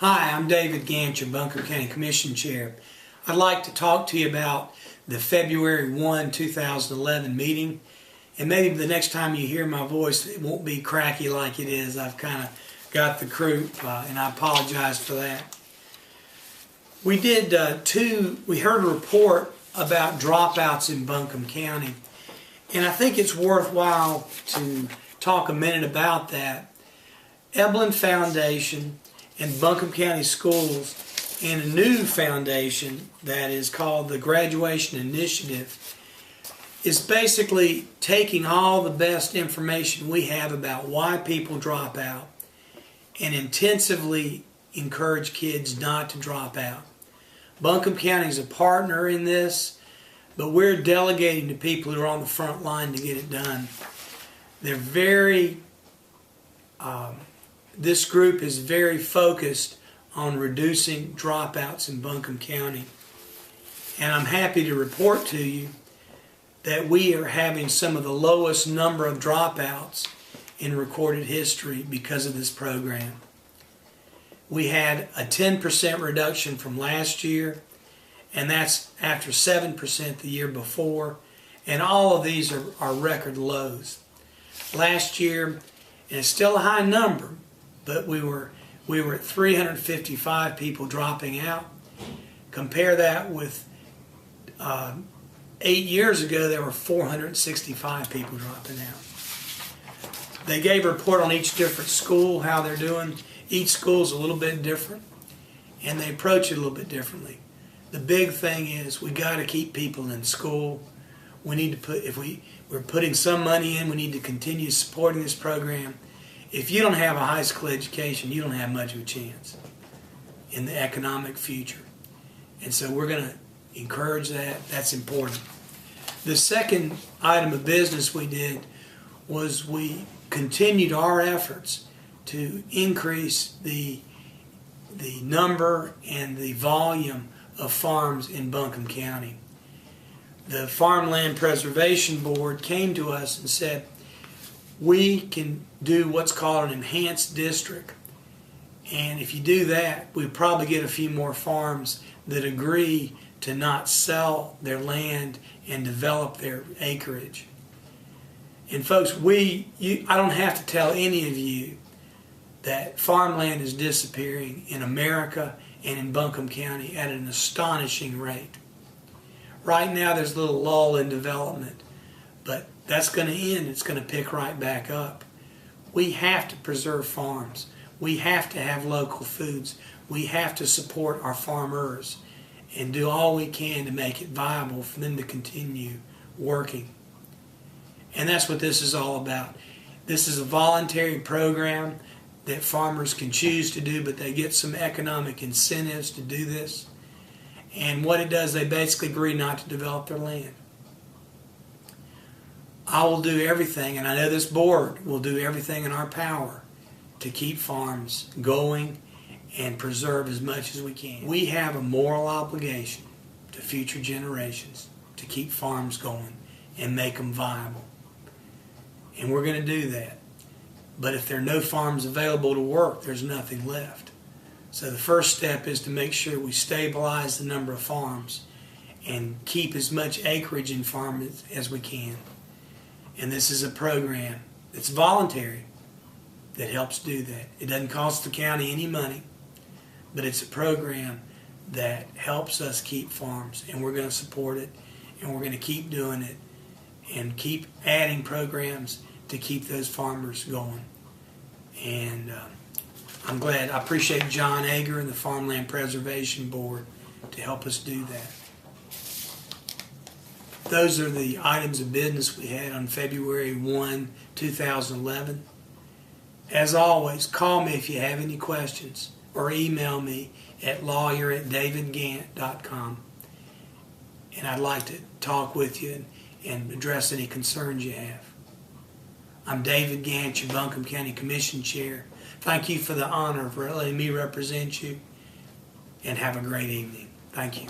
Hi, I'm David Gant, your Buncombe County Commission Chair. I'd like to talk to you about the February 1, 2011 meeting. And maybe the next time you hear my voice, it won't be cracky like it is. I've kind of got the croup, and I apologize for that. We did we heard a report about dropouts in Buncombe County. And I think it's worthwhile to talk a minute about that. Eblin Foundation and Buncombe County Schools and a new foundation that is called the Graduation Initiative is basically taking all the best information we have about why people drop out and intensively encourage kids not to drop out. Buncombe County is a partner in this, but we're delegating to people who are on the front line to get it done. They're very this group is very focused on reducing dropouts in Buncombe County. And I'm happy to report to you that we are having some of the lowest number of dropouts in recorded history because of this program. We had a 10% reduction from last year, and that's after 7% the year before. And all of these are record lows. Last year, and it's still a high number, but we were at 355 people dropping out. Compare that with 8 years ago, there were 465 people dropping out. They gave a report on each different school, how they're doing. Each school's a little bit different, and they approach it a little bit differently. The big thing is we got to keep people in school. We need to put, if we're putting some money in, we need to continue supporting this program. If you don't have a high school education, you don't have much of a chance in the economic future. And so we're going to encourage that. That's important. The second item of business we did was we continued our efforts to increase the number and the volume of farms in Buncombe County. The Farmland Preservation Board came to us and said, we can do what's called an enhanced district. And if you do that, we probably get a few more farms that agree to not sell their land and develop their acreage. And folks, I don't have to tell any of you that farmland is disappearing in America and in Buncombe County at an astonishing rate. Right now there's a little lull in development, but that's going to end. It's going to pick right back up. We have to preserve farms. We have to have local foods. We have to support our farmers and do all we can to make it viable for them to continue working. And that's what this is all about. This is a voluntary program that farmers can choose to do, but they get some economic incentives to do this. And what it does, they basically agree not to develop their land. I will do everything, and I know this board will do everything in our power to keep farms going and preserve as much as we can. We have a moral obligation to future generations to keep farms going and make them viable. And we're going to do that. But if there are no farms available to work, there's nothing left. So the first step is to make sure we stabilize the number of farms and keep as much acreage in farms as we can. And this is a program that's voluntary that helps do that. It doesn't cost the county any money, but it's a program that helps us keep farms, and we're going to support it, and we're going to keep doing it and keep adding programs to keep those farmers going. And I'm glad. I appreciate John Ager and the Farmland Preservation Board to help us do that. Those are the items of business we had on February 1, 2011. As always, call me if you have any questions or email me at lawyer@davidgant.com. And I'd like to talk with you and address any concerns you have. I'm David Gant, your Buncombe County Commission Chair. Thank you for the honor of letting me represent you, and have a great evening. Thank you.